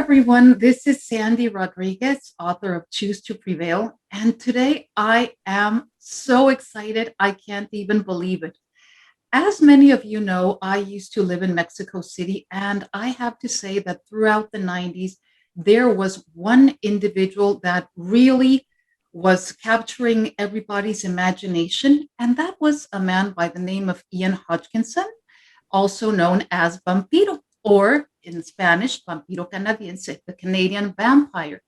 everyone. This is Sandy Rodriguez, author of Choose to Prevail. And today I am so excited. I can't even believe it. As many of you know, I used to live in Mexico City. And I have to say that throughout the 90s, there was one individual that really was capturing everybody's imagination. And that was a man by the name of Ian Hodgkinson, also known as Vampiro, or in Spanish, Vampiro Canadiense, the Canadian vampire.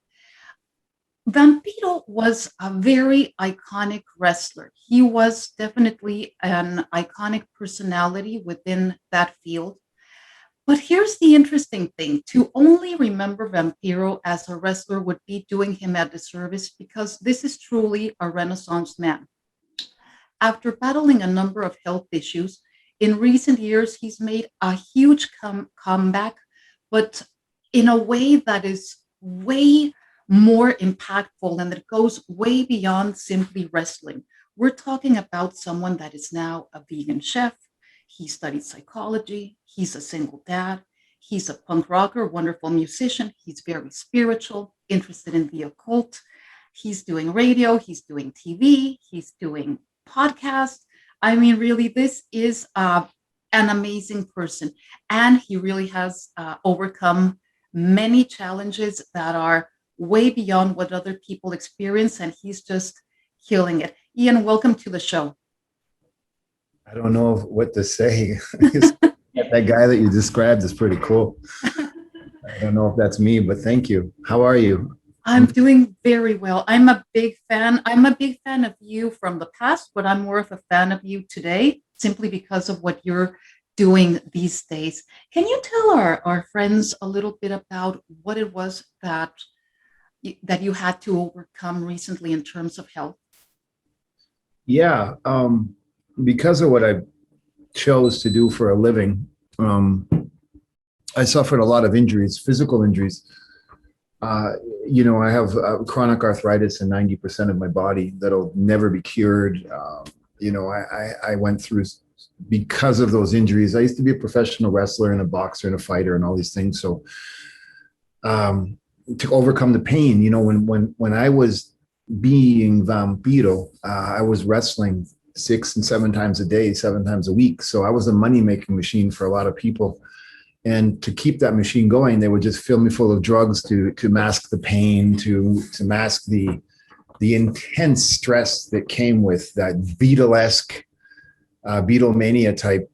Vampiro was a very iconic wrestler. He was definitely an iconic personality within that field. But here's the interesting thing: to only remember Vampiro as a wrestler would be doing him a disservice because this is truly a Renaissance man. After battling a number of health issues, in recent years, he's made a huge comeback, but in a way that is way more impactful and that goes way beyond simply wrestling. We're talking about someone that is now a vegan chef. He studied psychology. He's a single dad. He's a punk rocker, wonderful musician. He's very spiritual, interested in the occult. He's doing radio. He's doing TV. He's doing podcasts. I mean, really, this is an amazing person. And he really has overcome many challenges that are way beyond what other people experience. And he's just killing it. Ian, welcome to the show. I don't know what to say. That guy that you described is pretty cool. I don't know if that's me, but thank you. How are you? I'm doing very well. I'm a big fan. I'm a big fan of you from the past, but I'm more of a fan of you today simply because of what you're doing these days. Can you tell our friends a little bit about what it was that you had to overcome recently in terms of health? Yeah, because of what I chose to do for a living, I suffered a lot of injuries, physical injuries. I have chronic arthritis in 90% of my body that'll never be cured. I went through, because of those injuries, I used to be a professional wrestler and a boxer and a fighter and all these things. So to overcome the pain, when I was being Vampiro, I was wrestling 6 and 7 times a day, 7 times a week. So I was a money-making machine for a lot of people. And to keep that machine going, they would just fill me full of drugs to mask the pain, to mask the intense stress that came with that Beatle-esque, Beatlemania type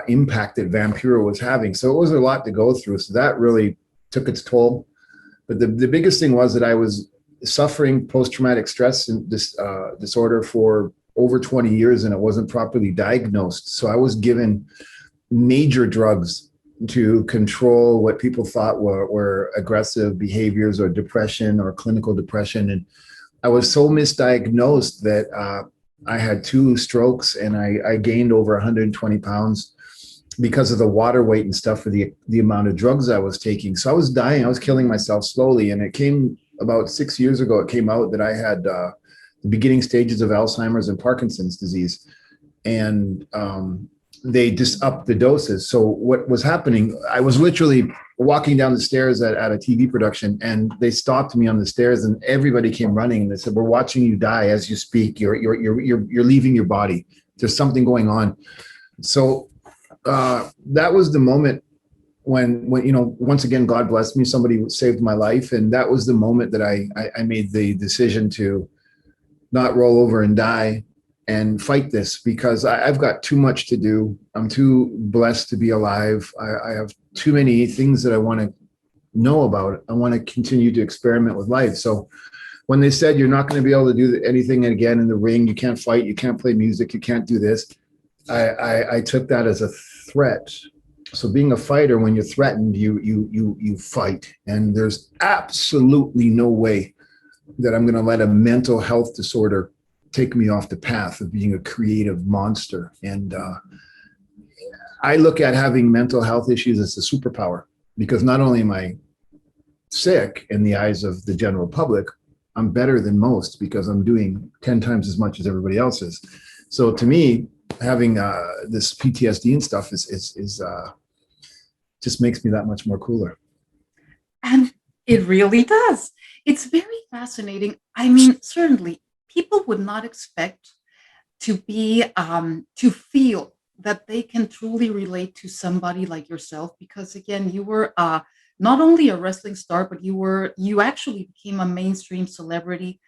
impact that Vampiro was having. So it was a lot to go through. So that really took its toll. But the biggest thing was that I was suffering post-traumatic stress and disorder for over 20 years, and it wasn't properly diagnosed. So I was given major drugs to control what people thought were aggressive behaviors or depression or clinical depression. And I was so misdiagnosed that I had 2 strokes and I gained over 120 pounds because of the water weight and stuff for the amount of drugs I was taking. So I was dying. I was killing myself slowly. And it came about 6 years ago, it came out that I had the beginning stages of Alzheimer's and Parkinson's disease. And they just upped the doses. So what was happening, I was literally walking down the stairs at a TV production, and they stopped me on the stairs and everybody came running and they said, "We're watching you die as you speak. You're leaving your body. There's something going on." So that was the moment when once again, God blessed me. Somebody saved my life. And that was the moment that I made the decision to not roll over and die and fight this, because I've got too much to do. I'm too blessed to be alive. I have too many things that I want to know about. I want to continue to experiment with life. So when they said, "You're not going to be able to do anything again in the ring, you can't fight, you can't play music, you can't do this," I took that as a threat. So being a fighter, when you're threatened, you fight. And there's absolutely no way that I'm going to let a mental health disorder take me off the path of being a creative monster. And I look at having mental health issues as a superpower, because not only am I sick in the eyes of the general public, I'm better than most because I'm doing 10 times as much as everybody else is. So to me, having this PTSD and stuff is just makes me that much more cooler. And it really does. It's very fascinating. I mean, certainly people would not expect to feel that they can truly relate to somebody like yourself, because again, you were not only a wrestling star, but you actually became a mainstream celebrity.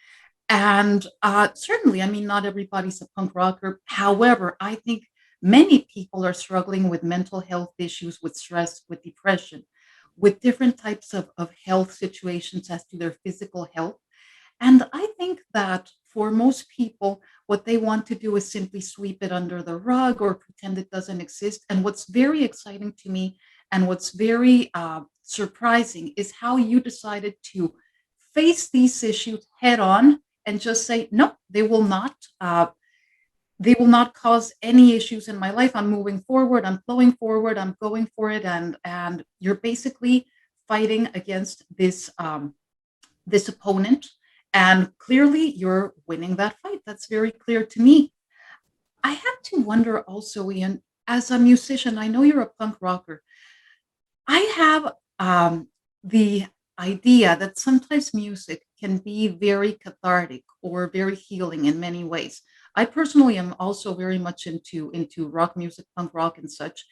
And certainly, I mean, not everybody's a punk rocker. However, I think many people are struggling with mental health issues, with stress, with depression, with different types of health situations as to their physical health. And I think that for most people, what they want to do is simply sweep it under the rug or pretend it doesn't exist. And what's very exciting to me and what's very surprising is how you decided to face these issues head on and just say, no, they will not. They will not cause any issues in my life. I'm moving forward. I'm flowing forward. I'm going for it. And you're basically fighting against this opponent, and clearly you're winning that fight. That's very clear to me. I have to wonder also, Ian, as a musician, I know you're a punk rocker. I have the idea that sometimes music can be very cathartic or very healing in many ways. I personally am also very much into rock music, punk rock, and such.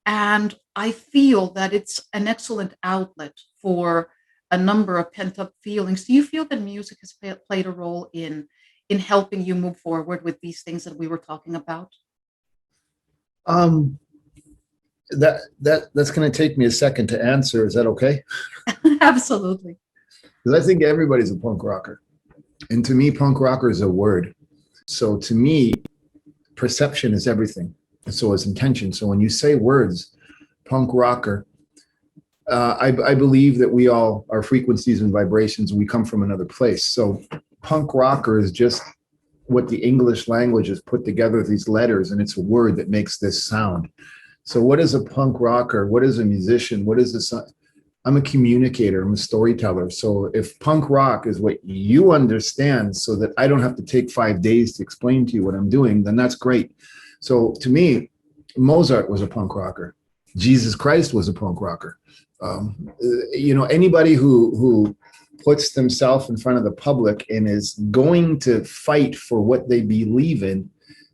And I feel that it's an excellent outlet for a number of pent up feelings. Do you feel that music has played a role in helping you move forward with these things that we were talking about? Um, that's going to take me a second to answer. Is that okay? Absolutely. Because I think everybody's a punk rocker, and to me, punk rocker is a word. So to me, perception is everything, and so is intention. So when you say words, punk rocker, I believe that we all are frequencies and vibrations, and we come from another place. So punk rocker is just what the English language has put together, these letters, and it's a word that makes this sound. So what is a punk rocker? What is a musician? What is this? I'm a communicator. I'm a storyteller. So if punk rock is what you understand, so that I don't have to take 5 days to explain to you what I'm doing, then that's great. So to me, Mozart was a punk rocker. Jesus Christ was a punk rocker. Anybody who puts themselves in front of the public and is going to fight for what they believe in,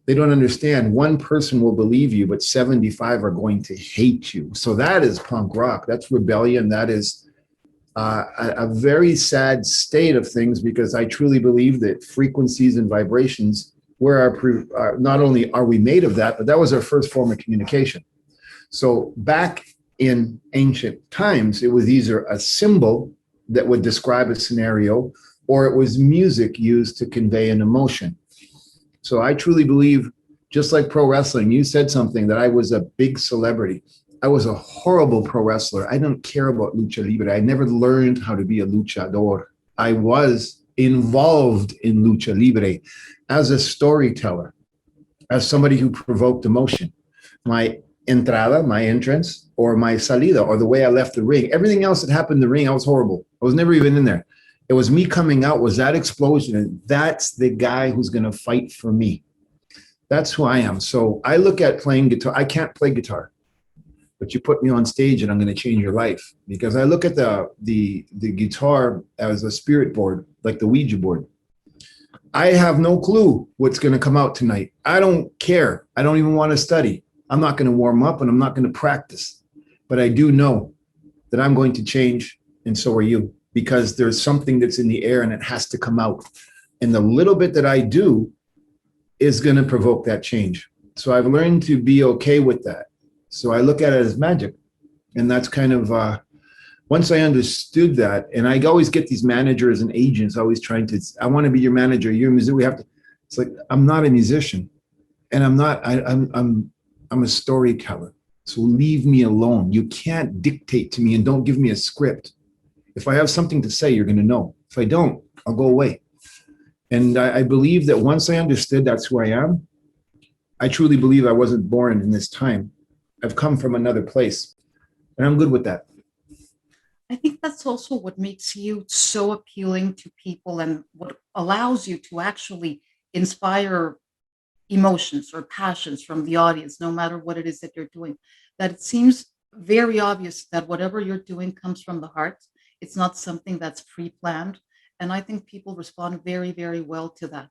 they don't understand. One person will believe you, but 75 are going to hate you. So that is punk rock. That's rebellion. That is a very sad state of things, because I truly believe that frequencies and vibrations, not only are we made of that, but that was our first form of communication. So back in ancient times, it was either a symbol that would describe a scenario, or it was music used to convey an emotion. So I truly believe, just like pro wrestling, you said something that I was a big celebrity. I was a horrible pro wrestler. I don't care about lucha libre. I never learned how to be a luchador. I was involved in lucha libre as a storyteller, as somebody who provoked emotion. My entrada, my entrance, or my salida, or the way I left the ring. Everything else that happened in the ring, I was horrible. I was never even in there. It was me coming out, was that explosion. And that's the guy who's going to fight for me. That's who I am. So I look at playing guitar. I can't play guitar, but you put me on stage and I'm going to change your life, because I look at the guitar as a spirit board, like the Ouija board. I have no clue what's going to come out tonight. I don't care. I don't even want to study. I'm not going to warm up and I'm not going to practice. But I do know that I'm going to change, and so are you, because there's something that's in the air and it has to come out. And the little bit that I do is going to provoke that change. So I've learned to be okay with that. So I look at it as magic. And that's kind of, once I understood that, and I always get these managers and agents always trying to, I want to be your manager. You're a musician. We have to, it's like, I'm not a musician, and I'm a storyteller. So leave me alone. You can't dictate to me, and don't give me a script. If I have something to say, you're going to know. If I don't, I'll go away. And I believe that once I understood that's who I am, I truly believe I wasn't born in this time. I've come from another place, and I'm good with that. I think that's also what makes you so appealing to people and what allows you to actually inspire emotions or passions from the audience, no matter what it is that you're doing. That it seems very obvious that whatever you're doing comes from the heart. It's not something that's pre-planned. And I think people respond very, very well to that.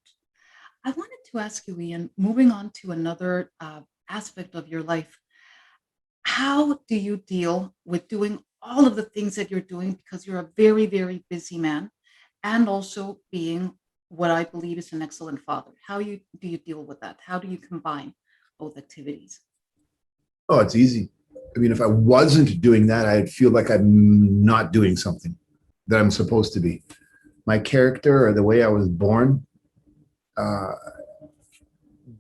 I wanted to ask you, Ian, moving on to another aspect of your life, how do you deal with doing all of the things that you're doing because you're a very, very busy man and also being what I believe is an excellent father? Do you deal with that? How do you combine both activities? Oh, it's easy. I mean, if I wasn't doing that, I'd feel like I'm not doing something that I'm supposed to be. My character or the way I was born, uh,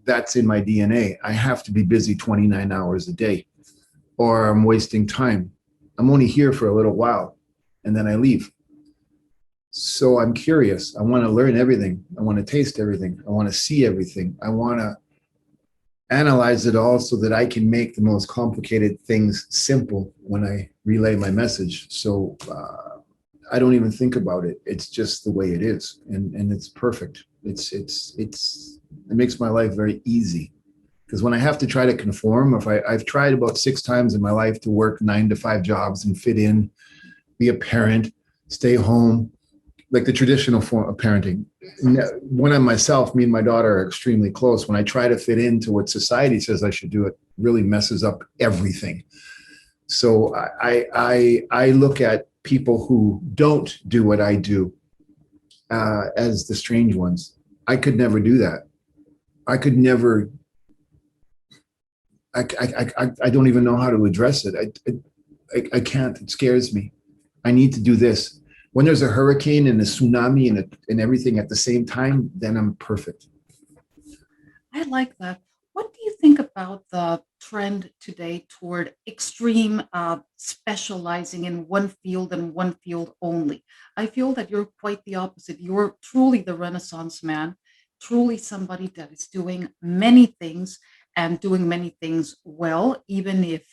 that's in my DNA. I have to be busy 29 hours a day or I'm wasting time. I'm only here for a little while and then I leave. So I'm curious. I want to learn everything. I want to taste everything. I want to see everything. I want to analyze it all so that I can make the most complicated things simple when I relay my message. So I don't even think about it. It's just the way it is, and it's perfect. It makes my life very easy. Because when I have to try to conform, if I've tried about 6 times in my life to work 9 to 5 jobs and fit in, be a parent, stay home, like the traditional form of parenting. When I'm myself, me and my daughter are extremely close. When I try to fit into what society says I should do, it really messes up everything. So I look at people who don't do what I do as the strange ones. I could never do that. I could never. I don't even know how to address it. I can't. It scares me. I need to do this. When there's a hurricane and a tsunami and everything at the same time, then I'm perfect. I like that. What do you think about the trend today toward extreme specializing in one field and one field only? I feel that you're quite the opposite. You're truly the Renaissance man, truly somebody that is doing many things and doing many things well, even if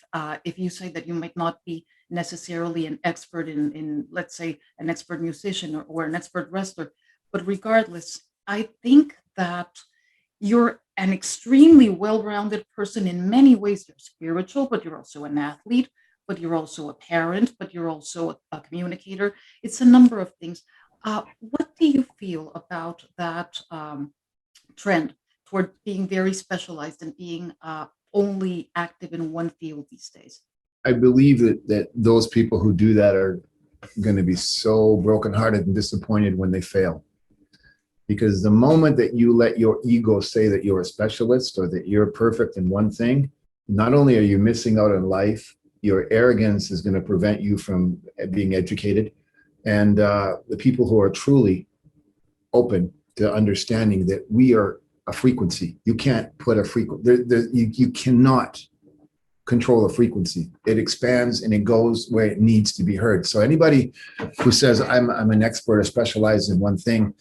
you say that you might not be necessarily an expert in let's say, an expert musician or an expert wrestler. But regardless, I think that you're an extremely well-rounded person in many ways. You're spiritual, but you're also an athlete, but you're also a parent, but you're also a communicator. It's a number of things. What do you feel about that trend toward being very specialized and being only active in one field these days? I believe that those people who do that are going to be so brokenhearted and disappointed when they fail. Because the moment that you let your ego say that you're a specialist or that you're perfect in one thing, not only are you missing out on life, your arrogance is going to prevent you from being educated. And the people who are truly open to understanding that we are a frequency, you can't put a frequency, you cannot control a frequency. It expands and it goes where it needs to be heard. So anybody who says I'm an expert or specialized in one thing,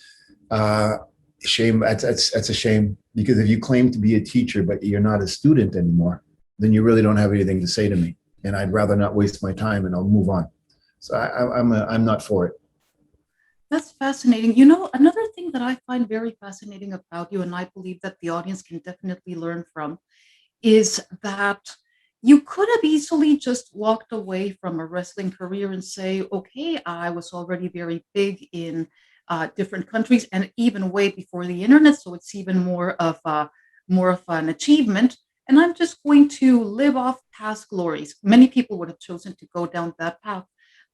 shame. That's a shame, because if you claim to be a teacher but you're not a student anymore, then you really don't have anything to say to me, and I'd rather not waste my time and I'll move on. So I'm not for it. That's fascinating. You know, another thing that I find very fascinating about you, and I believe that the audience can definitely learn from, is that you could have easily just walked away from a wrestling career and say, okay, I was already very big in different countries and even way before the internet, so it's even more of an achievement. And I'm just going to live off past glories. Many people would have chosen to go down that path.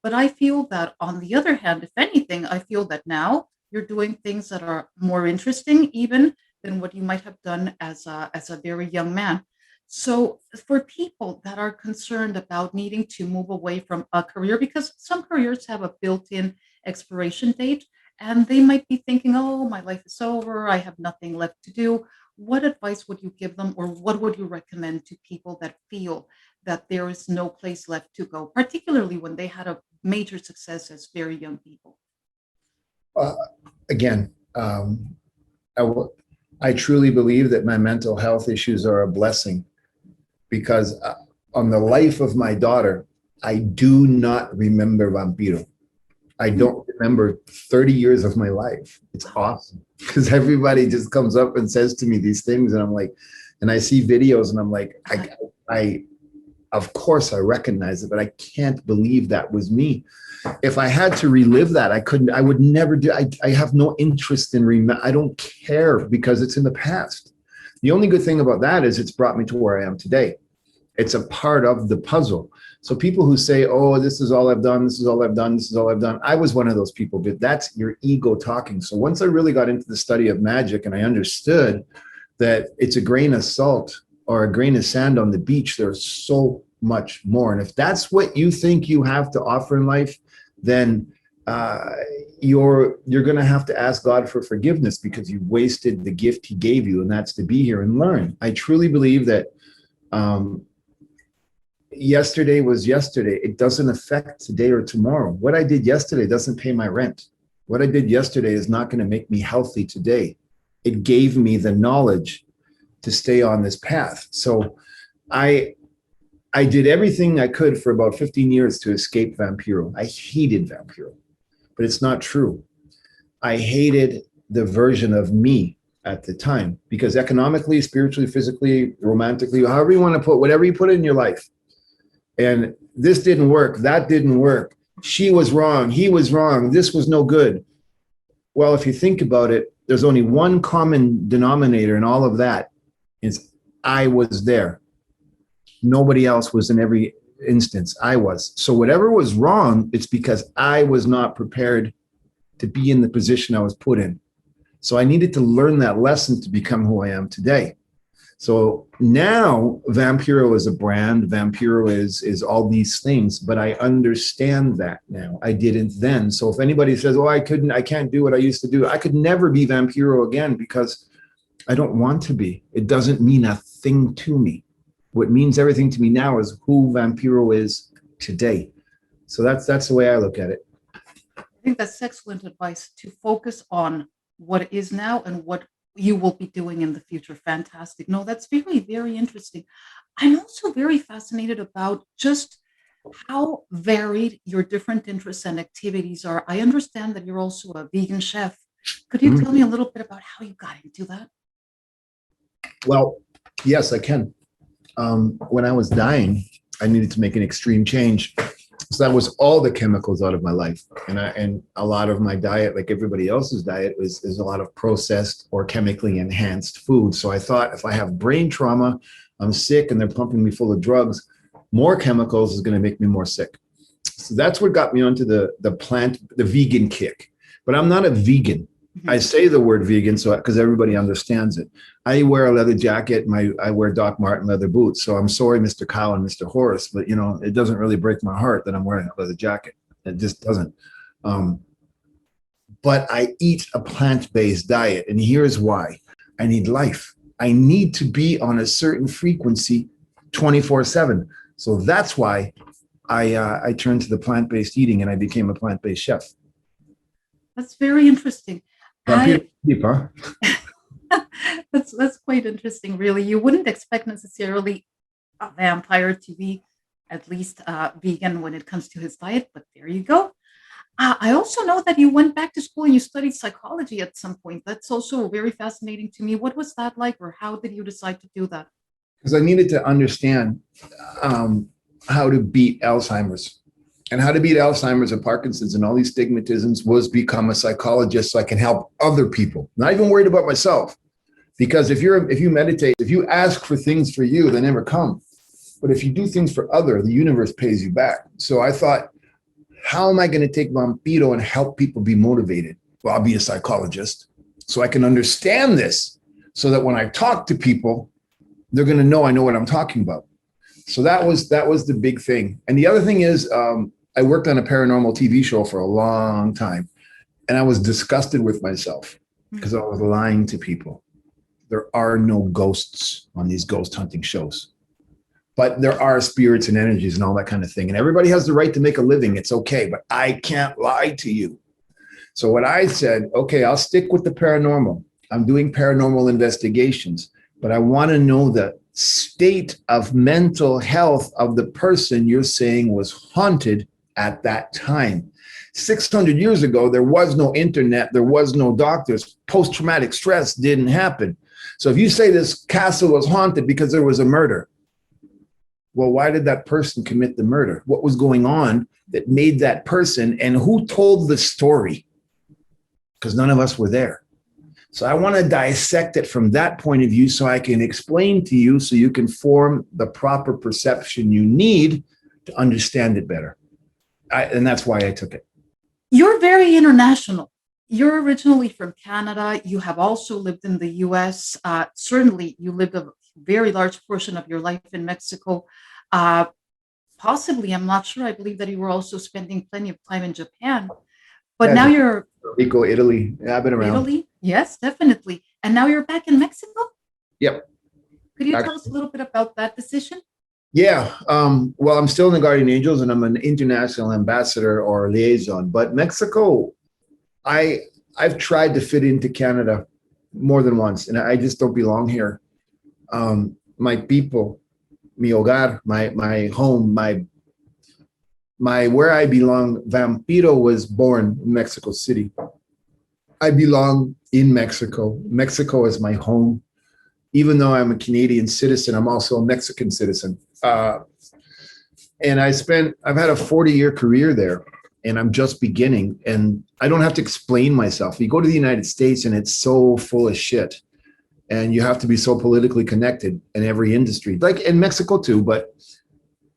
But I feel that on the other hand, if anything, I feel that now you're doing things that are more interesting even than what you might have done as a very young man. So for people that are concerned about needing to move away from a career, because some careers have a built-in expiration date, and they might be thinking, oh, my life is over, I have nothing left to do. What advice would you give them, or what would you recommend to people that feel that there is no place left to go, particularly when they had a major success as very young people? Uh, Again, I, I truly believe that my mental health issues are a blessing, because on the life of my daughter, I do not remember Vampiro. I Hmm. don't remember 30 years of my life. It's awesome because everybody just comes up and says to me these things, and I'm like, and I see videos, and I'm like, I Of course, I recognize it, but I can't believe that was me. If I had to relive that, I couldn't, I would never do. I have no interest in I don't care because it's in the past. The only good thing about that is it's brought me to where I am today. It's a part of the puzzle. So people who say, oh, this is all I've done, this is all I've done, this is all I've done. I was one of those people, but that's your ego talking. So once I really got into the study of magic and I understood that it's a grain of salt or a grain of sand on the beach, there's so much more. And if that's what you think you have to offer in life, then you're going to have to ask God for forgiveness because you wasted the gift he gave you, and that's to be here and learn. I truly believe that yesterday was yesterday. It doesn't affect today or tomorrow. What I did yesterday doesn't pay my rent. What I did yesterday is not going to make me healthy today. It gave me the knowledge to stay on this path. So I did everything I could for about 15 years to escape Vampiro. I hated Vampiro, but it's not true. I hated the version of me at the time because economically, spiritually, physically, romantically, however you want to put, whatever you put in your life. And this didn't work. That didn't work. She was wrong. He was wrong. This was no good. Well, if you think about it, there's only one common denominator in all of that is I was there. Nobody else was in every instance. I was. So whatever was wrong, it's because I was not prepared to be in the position I was put in. So I needed to learn that lesson to become who I am today. So now Vampiro is a brand. Vampiro is all these things, but I understand that now. I didn't then. So if anybody says, oh, I can't do what I used to do, I could never be Vampiro again because I don't want to be. It doesn't mean a thing to me. What means everything to me now is who Vampiro is today. So that's the way I look at it. I think that's excellent advice to focus on what is now and what you will be doing in the future. Fantastic. No, that's very, very interesting. I'm also very fascinated about just how varied your different interests and activities are. I understand that you're also a vegan chef. Could you tell me a little bit about how you got into that? Well, yes, I can. When I was dying, I needed to make an extreme change. So that was all the chemicals out of my life. And a lot of my diet, like everybody else's diet, is a lot of processed or chemically enhanced food. So I thought if I have brain trauma, I'm sick and they're pumping me full of drugs, more chemicals is going to make me more sick. So that's what got me onto the vegan kick. But I'm not a vegan. I say the word vegan so because everybody understands it. I wear a leather jacket. I wear Doc Marten leather boots. So I'm sorry, Mr. Kyle and Mr. Horace, but it doesn't really break my heart that I'm wearing a leather jacket. It just doesn't. But I eat a plant-based diet, and here's why: I need life. I need to be on a certain frequency, 24/7. So that's why I turned to the plant-based eating, and I became a plant-based chef. That's very interesting. Deep, huh? That's quite interesting, really. You wouldn't expect necessarily a vampire to be at least vegan when it comes to his diet, but there you go. I also know that you went back to school and you studied psychology at some point. That's also very fascinating to me. What was that like, or how did you decide to do that? Because I needed to understand how to beat Alzheimer's. And how to beat Alzheimer's and Parkinson's and all these stigmatisms was become a psychologist so I can help other people. Not even worried about myself. Because if you meditate, if you ask for things for you, they never come. But if you do things for other, the universe pays you back. So I thought, how am I going to take Vampiro and help people be motivated? Well, I'll be a psychologist so I can understand this so that when I talk to people, they're going to know I know what I'm talking about. So that was the big thing. And the other thing is, I worked on a paranormal TV show for a long time, and I was disgusted with myself because I was lying to people. There are no ghosts on these ghost hunting shows, but there are spirits and energies and all that kind of thing. And everybody has the right to make a living. It's okay, but I can't lie to you. So what I said, okay, I'll stick with the paranormal. I'm doing paranormal investigations, but I want to know the state of mental health of the person you're saying was haunted at that time. 600 years ago, there was no internet, there was no doctors. Post-traumatic stress didn't happen. So if you say this castle was haunted because there was a murder, Well, why did that person commit the murder? What was going on that made that person, and who told the story? Because none of us were there. So I want to dissect it from that point of view so I can explain to you so you can form the proper perception you need to understand it better. And that's why I took it. You're very international. You're originally from Canada. You have also lived in the US. Certainly, you lived a very large portion of your life in Mexico. Uh, Possibly, I'm not sure. I believe that you were also spending plenty of time in Japan. But Yeah, now you're Rico, Italy. Yeah, I've been around. Italy. Yes, definitely. And now you're back in Mexico. Yep. Could you tell us a Actually, little bit about that decision? yeah. Well, I'm still in the Guardian Angels and I'm an international ambassador or liaison. But Mexico, I I've tried to fit into Canada more than once, and I just don't belong here. My people, mi hogar, my home, my where I belong. Vampiro was born in Mexico City. I belong in Mexico. Mexico is my home. Even though I'm a Canadian citizen, I'm also a Mexican citizen. And I've had a 40-year career there, and I'm just beginning. And I don't have to explain myself. You go to the United States, and it's so full of shit, and you have to be so politically connected in every industry, like in Mexico too. But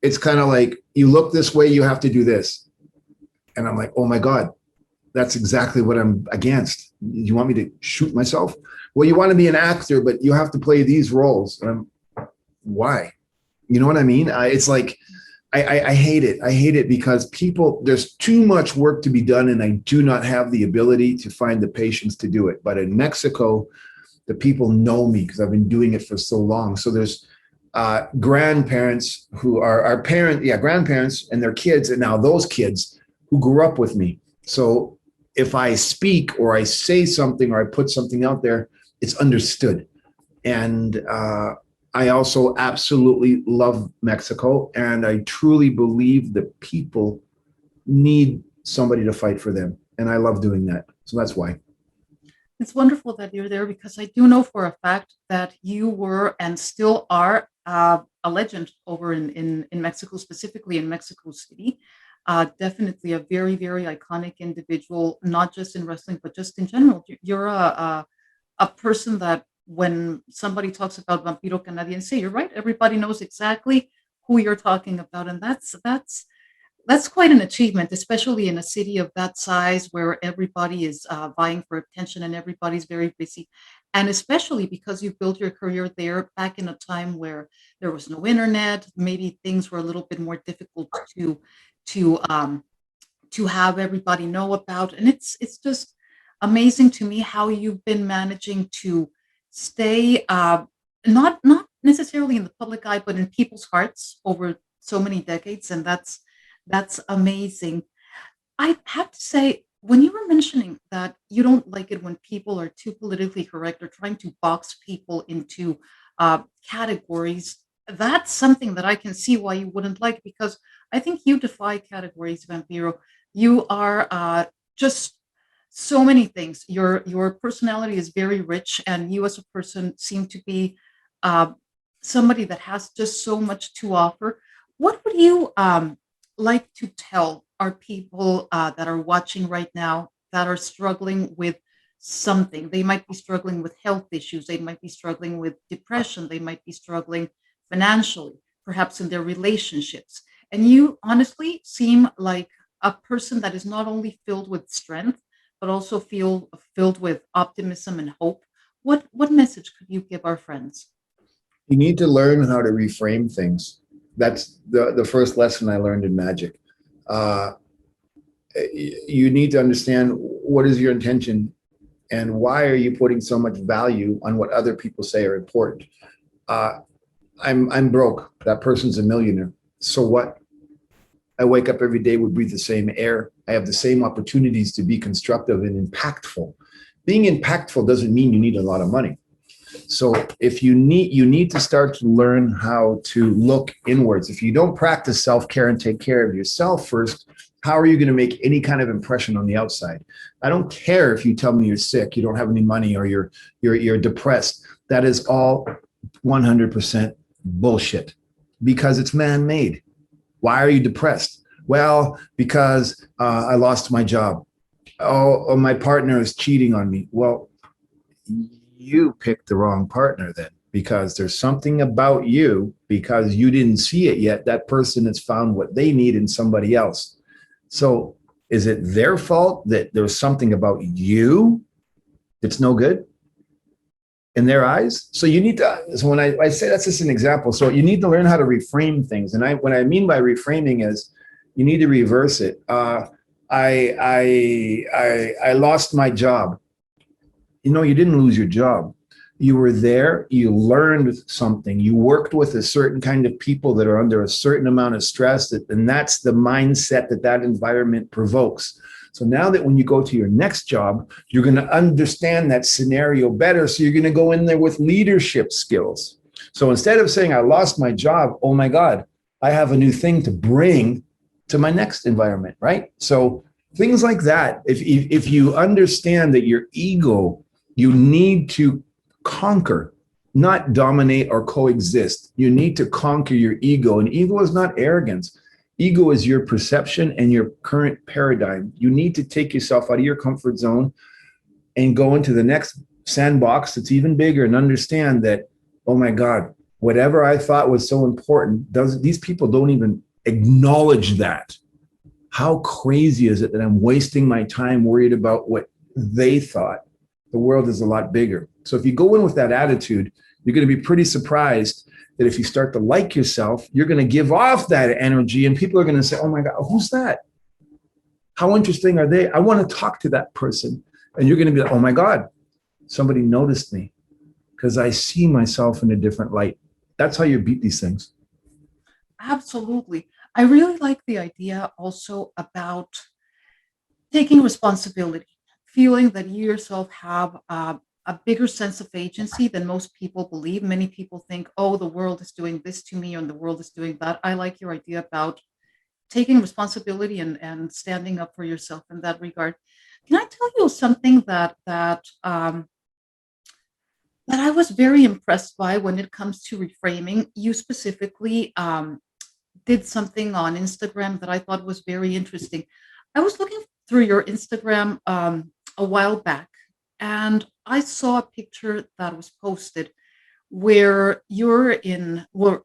it's kind of like you look this way, you have to do this, and I'm like, oh my god, that's exactly what I'm against. You want me to shoot myself? Well, you want to be an actor, but you have to play these roles. And why? You know what I mean? It's like, I hate it. I hate it because there's too much work to be done, and I do not have the ability to find the patience to do it. But in Mexico, the people know me because I've been doing it for so long. So there's grandparents who are our grandparents and their kids, and now those kids who grew up with me. So if I speak or I say something or I put something out there, it's understood. And I also absolutely love Mexico, and I truly believe the people need somebody to fight for them. And I love doing that. So that's why. It's wonderful that you're there because I do know for a fact that you were and still are a legend over in Mexico, specifically in Mexico City. Definitely a very, very iconic individual, not just in wrestling, but just in general. You're a person that when somebody talks about Vampiro Canadiense, you're right. Everybody knows exactly who you're talking about. And that's quite an achievement, especially in a city of that size where everybody is vying for attention and everybody's very busy. And especially because you built your career there back in a time where there was no internet, maybe things were a little bit more difficult to um, to have everybody know about. And it's just amazing to me how you've been managing to stay not necessarily in the public eye, but in people's hearts over so many decades, and that's amazing. I have to say, when you were mentioning that you don't like it when people are too politically correct or trying to box people into categories, that's something that I can see why you wouldn't like because I think you defy categories, Vampiro. You are just so many things. Your personality is very rich, and you as a person seem to be uh, somebody that has just so much to offer. What would you like to tell our people that are watching right now that are struggling with something? They might be struggling with health issues. They might be struggling with depression. They might be struggling financially, perhaps in their relationships. And you honestly seem like a person that is not only filled with strength, but also filled with optimism and hope. What message could you give our friends? You need to learn how to reframe things. That's the first lesson I learned in magic. Uh, you need to understand what is your intention and why are you putting so much value on what other people say are important. Uh, I'm broke. That person's a millionaire. So what? I wake up every day, we breathe the same air. I have the same opportunities to be constructive and impactful. Being impactful doesn't mean you need a lot of money. So if you need to start to learn how to look inwards. If you don't practice self-care and take care of yourself first, how are you going to make any kind of impression on the outside? I don't care if you tell me you're sick, you don't have any money, or you're depressed. That is all 100% bullshit. Because it's man-made. Why are you depressed? Well, because I lost my job. Oh, my partner is cheating on me. Well, you picked the wrong partner then, because there's something about you, because you didn't see it yet. That person has found what they need in somebody else. So is it their fault that there's something about you that's no good in their eyes? So you need to, so when I say that's just an example, so you need to learn how to reframe things. And what I mean by reframing is you need to reverse it. I lost my job. You know, you didn't lose your job. You were there, you learned something, you worked with a certain kind of people that are under a certain amount of stress, and that's the mindset that that environment provokes. So now that when you go to your next job, you're going to understand that scenario better. So you're going to go in there with leadership skills. So instead of saying, I lost my job, oh my God, I have a new thing to bring to my next environment, right? So things like that. If you understand that your ego, you need to conquer, not dominate or coexist. You need to conquer your ego. And ego is not arrogance. Ego is your perception and your current paradigm. You need to take yourself out of your comfort zone and go into the next sandbox that's even bigger and understand that, oh my God, whatever I thought was so important, these people don't even acknowledge that. How crazy is it that I'm wasting my time worried about what they thought? The world is a lot bigger. So if you go in with that attitude, you're going to be pretty surprised that if you start to like yourself, you're going to give off that energy and people are going to say, oh my God, who's that? How interesting are they? I want to talk to that person. And you're going to be like, oh my God, somebody noticed me because I see myself in a different light. That's how you beat these things. Absolutely. I really like the idea also about taking responsibility, feeling that you yourself have a bigger sense of agency than most people believe. Many people think, oh, the world is doing this to me and the world is doing that. I like your idea about taking responsibility and standing up for yourself in that regard. Can I tell you something that I was very impressed by when it comes to reframing? You specifically did something on Instagram that I thought was very interesting. I was looking through your Instagram a while back, and I saw a picture that was posted where you're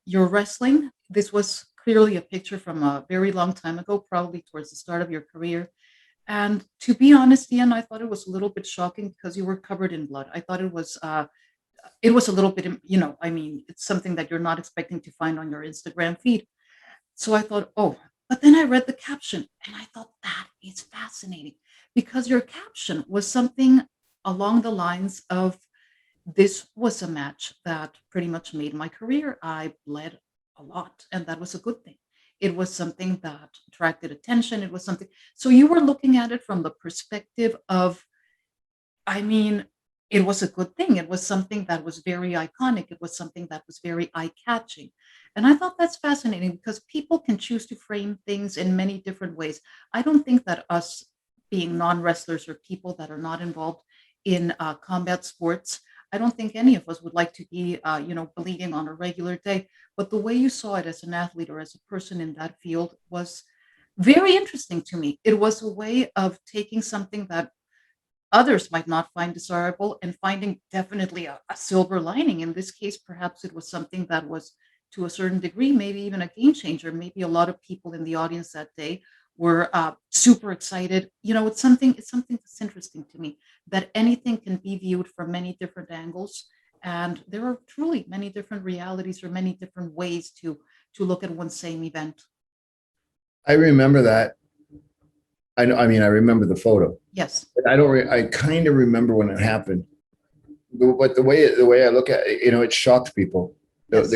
wrestling. This was clearly a picture from a very long time ago, probably towards the start of your career. And to be honest, Ian, I thought it was a little bit shocking because you were covered in blood. I thought it was a little bit, I mean, it's something that you're not expecting to find on your Instagram feed. So I thought, oh, but then I read the caption and I thought that is fascinating because your caption was something along the lines of, this was a match that pretty much made my career. I bled a lot, and that was a good thing. It was something that attracted attention. It was something. So you were looking at it from the perspective of, I mean, it was a good thing. It was something that was very iconic. It was something that was very eye catching. And I thought that's fascinating because people can choose to frame things in many different ways. I don't think that us being non wrestlers or people that are not involved in combat sports, I don't think any of us would like to be, bleeding on a regular day. But the way you saw it as an athlete or as a person in that field was very interesting to me. It was a way of taking something that others might not find desirable and finding definitely a silver lining. In this case, perhaps it was something that was to a certain degree, maybe even a game changer. Maybe a lot of people in the audience that day were super excited. It's something that's interesting to me that anything can be viewed from many different angles. And there are truly many different realities or many different ways to look at one same event. I remember that. I mean, I remember the photo. Yes. I don't. I kind of remember when it happened, but the way I look at it, it shocked people, Yes.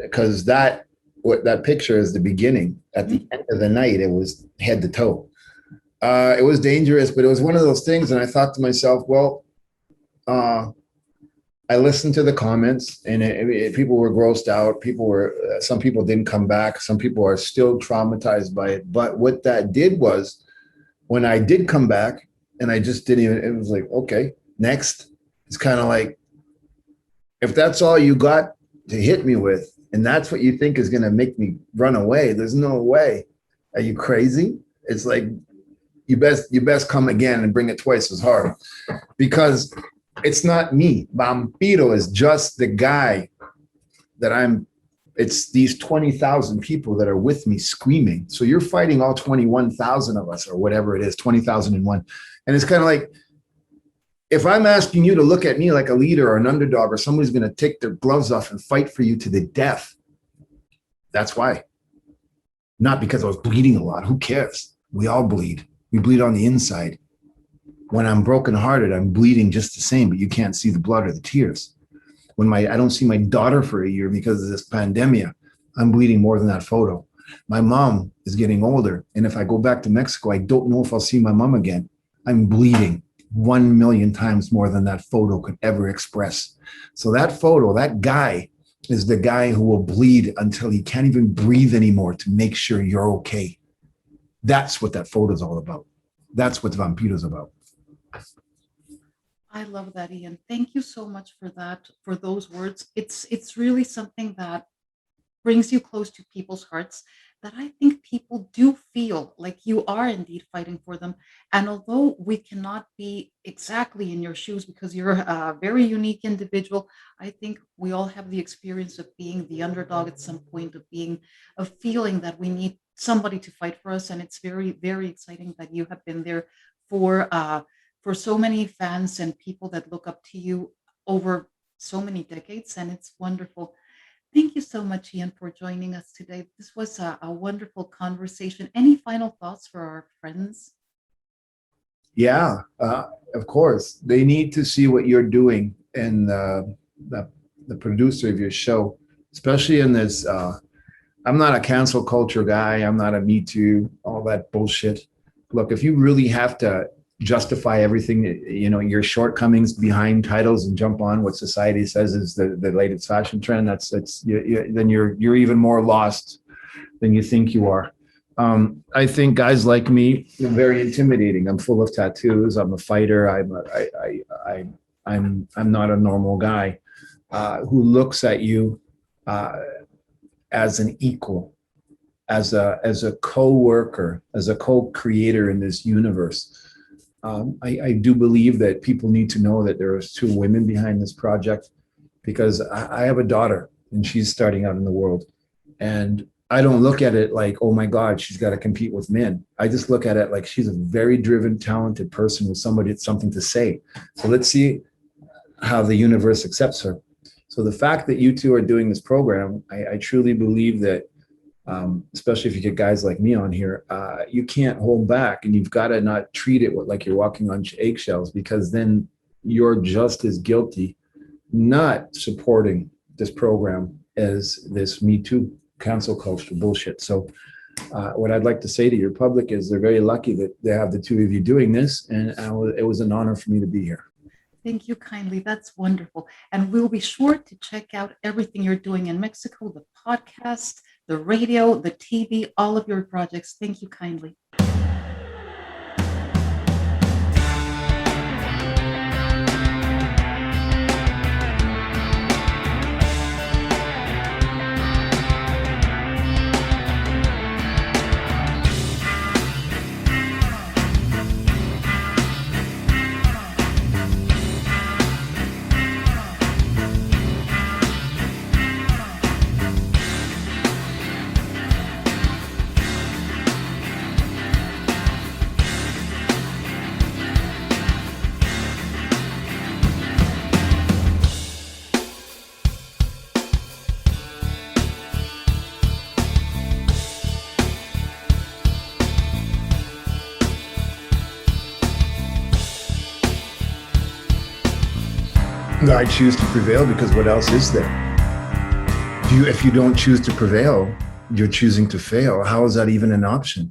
because that picture is the beginning. At Mhm. the end of the night, it was head to toe. It was dangerous, but it was one of those things, and I thought to myself, well, uh, I listened to the comments, and people were grossed out. Some people didn't come back. Some people are still traumatized by it. But what that did was, when I did come back, and I just didn't even, it was like, okay, next. It's kind of like, if that's all you got to hit me with, And that's what you think is going to make me run away. There's no way. Are you crazy? It's like, you best come again and bring it twice as hard, because it's not me. Vampiro is just the guy that it's these 20,000 people that are with me screaming. So you're fighting all 21,000 of us, or whatever it is, 20,001. And it's kind of like, if I'm asking you to look at me like a leader or an underdog, or somebody's going to take their gloves off and fight for you to the death, that's why. Not because I was bleeding a lot. Who cares? We all bleed. We bleed on the inside. When I'm brokenhearted, I'm bleeding just the same, but you can't see the blood or the tears. When I don't see my daughter for a year because of this pandemic, I'm bleeding more than that photo. My mom is getting older, and if I go back to Mexico, I don't know if I'll see my mom again. I'm bleeding 1,000,000 times more than that photo could ever express. So that photo, that guy is the guy who will bleed until he can't even breathe anymore to make sure you're okay. That's what that photo is all about. That's what Vampiro is about. I love that, Ian. Thank you so much for that, for those words. It's really something that brings you close to people's hearts, that I think people do feel like you are indeed fighting for them. And although we cannot be exactly in your shoes because you're a very unique individual, I think we all have the experience of being the underdog at some point, of feeling that we need somebody to fight for us. And it's very, very exciting that you have been there for so many fans and people that look up to you over so many decades. And it's wonderful. Thank you so much, Ian, for joining us today. This was a wonderful conversation. Any final thoughts for our friends? Yeah, of course. They need to see what you're doing, and the producer of your show, especially in this. I'm not a cancel culture guy. I'm not a Me Too, all that bullshit. Look, if you really have to justify everything, your shortcomings behind titles and jump on what society says is the latest fashion trend, then you're even more lost than you think you are. I think guys like me are very intimidating. I'm full of tattoos. I'm a fighter. I'm not a normal guy who looks at you as an equal, as a co-worker, as a co-creator in this universe. I do believe that people need to know that there is 2 women behind this project, because I have a daughter and she's starting out in the world. And I don't look at it like, oh my God, she's got to compete with men. I just look at it like she's a very driven, talented person with something to say. So let's see how the universe accepts her. So the fact that you 2 are doing this program, I truly believe that, especially if you get guys like me on here, you can't hold back, and you've got to not treat it like you're walking on eggshells, because then you're just as guilty not supporting this program as this Me Too cancel culture bullshit. So what I'd like to say to your public is they're very lucky that they have the 2 of you doing this, and it was an honor for me to be here. Thank you kindly. That's wonderful. And we'll be sure to check out everything you're doing in Mexico, the podcast, the radio, the TV, all of your projects. Thank you kindly. I choose to prevail because what else is there? If you don't choose to prevail, you're choosing to fail. How is that even an option?